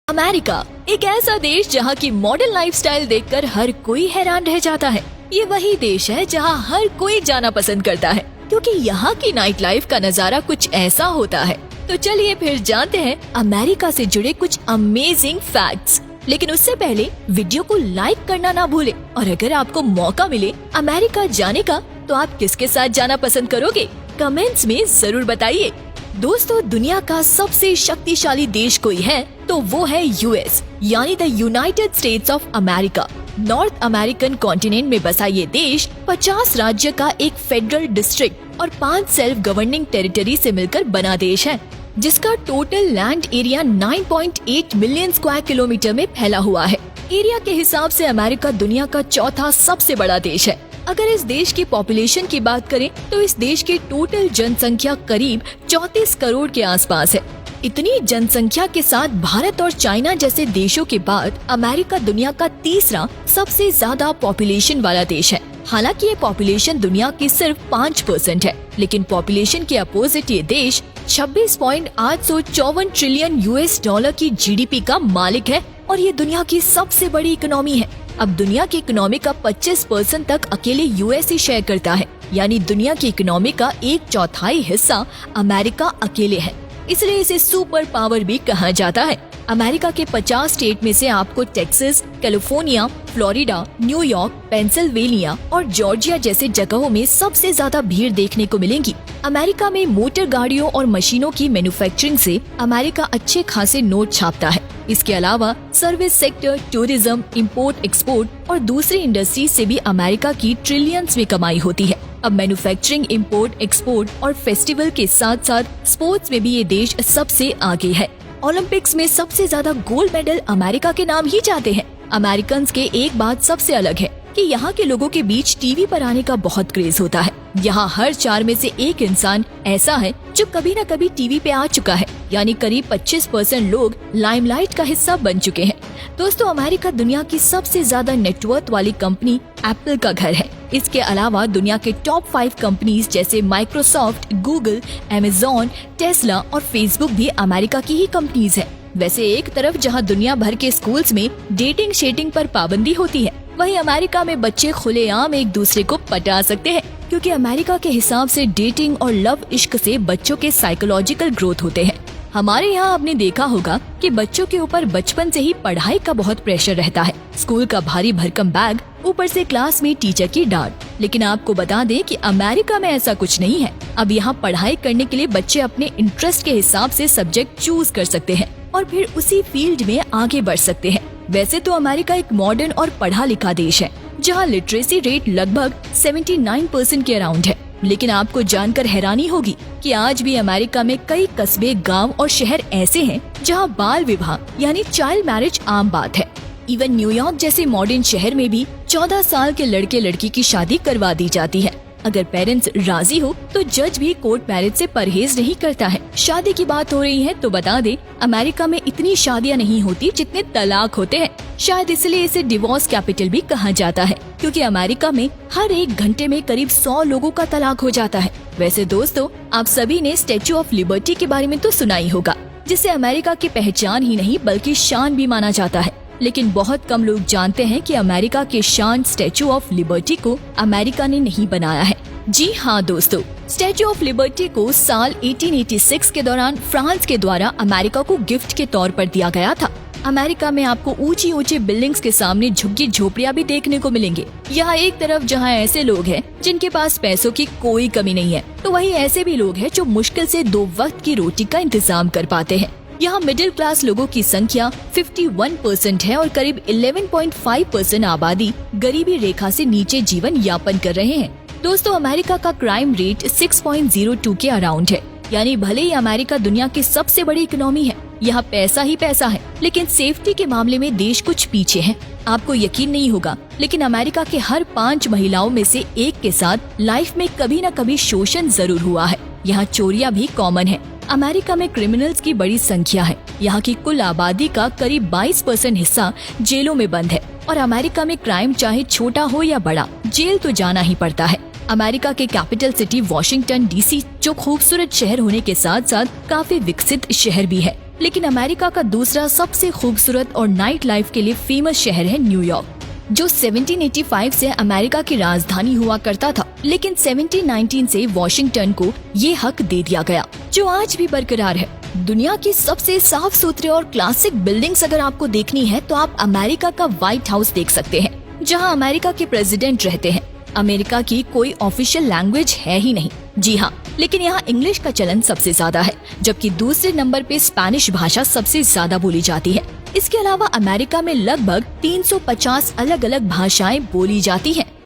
America एक ऐसा देश जहाँ की मॉडर्न लाइफस्टाइल देखकर हर कोई हैरान रह जाता है। ये वही देश है जहाँ हर कोई जाना पसंद करता है, क्योंकि यहाँ की नाइट लाइफ का नजारा कुछ ऐसा होता है। तो चलिए फिर जानते हैं अमेरिका से जुड़े कुछ अमेजिंग फैक्ट्स। लेकिन उससे पहले वीडियो को लाइक करना ना भूले, और अगर आपको मौका मिले अमेरिका जाने का तो आप किसके साथ जाना पसंद करोगे, कमेंट्स में जरूर बताइए। दोस्तों, दुनिया का सबसे शक्तिशाली देश कोई है तो वो है यूएस, यानी the United states of America. North American continent में बसा ये देश 50 राज्य का एक फेडरल डिस्ट्रिक्ट और 5 सेल्फ गवर्निंग टेरिटरी से मिलकर बना देश है, जिसका total land area 9.8 million square kilometre में फैला हुआ है। एरिया के हिसाब से अमेरिका दुनिया का चौथा सबसे बड़ा देश है। अगर इस देश की पॉपुलेशन की बात करें तो इस देश की टोटल जनसंख्या करीब 34 करोड़ के आसपास है। इतनी जनसंख्या के साथ भारत और चाइना जैसे देशों के बाद अमेरिका दुनिया का तीसरा सबसे ज्यादा पॉपुलेशन वाला देश है। हालांकि ये पॉपुलेशन दुनिया की सिर्फ 5% है, लेकिन पॉपुलेशन के अपोजिट ये देश 26.854 ट्रिलियन यूएस डॉलर की जीडीपी का मालिक है और ये दुनिया की सबसे बड़ी इकोनॉमी है। अब दुनिया की इकोनॉमी का 25% तक अकेले यूएस ही शेयर करता है, यानी दुनिया की इकोनॉमी का 1/4 हिस्सा अमेरिका अकेले है। इसलिए इसे सुपर पावर भी कहा जाता है। अमेरिका के 50 स्टेट में से आपको Texas, California, Florida, New York, Pennsylvania और जॉर्जिया जैसे जगहों में सबसे ज्यादा भीड़ देखने को मिलेगी। अमेरिका में मोटर गाड़ियों और मशीनों की मैन्युफैक्चरिंग से अमेरिका अच्छे खासे नोट छापता है। इसके अलावा service sector, tourism, import export और दूसरी इंडस्ट्री से भी अमेरिका की ट्रिलियंस में कमाई होती है। अब मैन्युफैक्चरिंग, इंपोर्ट एक्सपोर्ट और फेस्टिवल के साथ साथ स्पोर्ट्स में भी ये देश सबसे आगे है। ओलंपिक्स में सबसे ज्यादा गोल्ड मेडल अमेरिका के नाम ही जाते हैं। अमेरिकन के एक बात सबसे अलग है कि यहाँ के लोगों के बीच टीवी पर आने का बहुत क्रेज होता है। यहाँ हर 4 में से एक इंसान ऐसा है जो कभी न कभी टीवी पे आ चुका है, यानी करीब 25% लोग लाइमलाइट का हिस्सा बन चुके हैं। दोस्तों, अमेरिका दुनिया की सबसे ज्यादा नेटवर्थ वाली कंपनी एप्पल का घर है। इसके अलावा दुनिया के टॉप 5 कंपनीज जैसे माइक्रोसॉफ्ट, गूगल, अमेज़न, टेस्ला और फेसबुक भी अमेरिका की ही कंपनीज है। वैसे एक तरफ जहां दुनिया भर के स्कूल्स में डेटिंग शेटिंग पर पाबंदी होती है, वहीं अमेरिका में बच्चे खुलेआम एक दूसरे को पटा सकते हैं, क्योंकि अमेरिका के हिसाब से डेटिंग और लव इश्क से बच्चों के साइकोलॉजिकल ग्रोथ होते हैं। हमारे यहाँ आपने देखा होगा कि बच्चों के ऊपर बचपन से ही पढ़ाई का बहुत प्रेशर रहता है। स्कूल का भारी भरकम बैग, ऊपर से क्लास में टीचर की डांट। लेकिन आपको बता दें कि अमेरिका में ऐसा कुछ नहीं है। अब यहाँ पढ़ाई करने के लिए बच्चे अपने इंटरेस्ट के हिसाब से सब्जेक्ट चूज कर सकते हैं और फिर उसी फील्ड में आगे बढ़ सकते हैं। वैसे तो अमेरिका एक मॉडर्न और पढ़ा लिखा देश है, जहाँ लिटरेसी रेट लगभग 79% के अराउंड है। लेकिन आपको जानकर हैरानी होगी कि आज भी अमेरिका में कई कस्बे, गांव और शहर ऐसे हैं जहां बाल विवाह यानी चाइल्ड मैरिज आम बात है। इवन न्यूयॉर्क जैसे मॉडर्न शहर में भी 14 साल के लड़के लड़की की शादी करवा दी जाती है। अगर पेरेंट्स राजी हो तो जज भी कोर्ट मैरिज से परहेज नहीं करता है। शादी की बात हो रही है तो बता दे, अमेरिका में इतनी शादियां नहीं होती जितने तलाक होते हैं। शायद इसलिए इसे डिवोर्स कैपिटल भी कहा जाता है, क्योंकि अमेरिका में हर 1 घंटे में करीब 100 लोगों का तलाक हो जाता है। वैसे दोस्तों, आप सभी ने स्टैच्यू ऑफ लिबर्टी के बारे में तो सुना ही होगा, जिसे अमेरिका की पहचान ही नहीं बल्कि शान भी माना जाता है। लेकिन बहुत कम लोग जानते हैं कि अमेरिका के शान स्टैच्यू ऑफ लिबर्टी को अमेरिका ने नहीं बनाया है। जी हाँ दोस्तों, स्टैच्यू ऑफ लिबर्टी को साल 1886 के दौरान फ्रांस के द्वारा अमेरिका को गिफ्ट के तौर पर दिया गया था। अमेरिका में आपको ऊंची ऊंची बिल्डिंग्स के सामने झुग्गी झोपड़ियां भी देखने को मिलेंगे। यहाँ एक तरफ जहाँ ऐसे लोग हैं जिनके पास पैसों की कोई कमी नहीं है, तो वहीं ऐसे भी लोग हैं जो मुश्किल से 2 वक्त की रोटी का इंतजाम कर पाते हैं। यहाँ मिडिल क्लास लोगों की संख्या 51% है और करीब 11.5% आबादी गरीबी रेखा से नीचे जीवन यापन कर रहे हैं। दोस्तों, अमेरिका का क्राइम रेट 6.02 के अराउंड है, यानी भले ही अमेरिका दुनिया की सबसे बड़ी इकोनॉमी है, यहाँ पैसा ही पैसा है, लेकिन सेफ्टी के मामले में देश कुछ पीछे है। आपको यकीन नहीं होगा, लेकिन अमेरिका के हर 5 महिलाओं में से एक के साथ लाइफ में कभी न कभी शोषण जरूर हुआ है। यहाँ चोरियां भी कॉमन है। अमेरिका में क्रिमिनल्स की बड़ी संख्या है। यहाँ की कुल आबादी का करीब 22% हिस्सा जेलों में बंद है और अमेरिका में क्राइम चाहे छोटा हो या बड़ा, जेल तो जाना ही पड़ता है। अमेरिका के कैपिटल सिटी वॉशिंगटन डीसी जो खूबसूरत शहर होने के साथ साथ काफी विकसित शहर भी है। लेकिन अमेरिका का दूसरा सबसे खूबसूरत और नाइट लाइफ के लिए फेमस शहर है न्यूयॉर्क, जो 1785 से अमेरिका की राजधानी हुआ करता था, लेकिन 1719 से वॉशिंगटन को ये हक दे दिया गया, जो आज भी बरकरार है। दुनिया की सबसे साफ सुथरे और क्लासिक बिल्डिंग्स अगर आपको देखनी है तो आप अमेरिका का व्हाइट हाउस देख सकते हैं, जहां अमेरिका के प्रेसिडेंट रहते हैं। अमेरिका की कोई ऑफिशियल लैंग्वेज है ही नहीं, जी हाँ, लेकिन यहाँ इंग्लिश का चलन सबसे ज्यादा है, जबकि दूसरे नंबर पे स्पेनिश भाषा सबसे ज्यादा बोली जाती है। इसके अलावा अमेरिका में लगभग 350 अलग अलग भाषाएं बोली जाती हैं।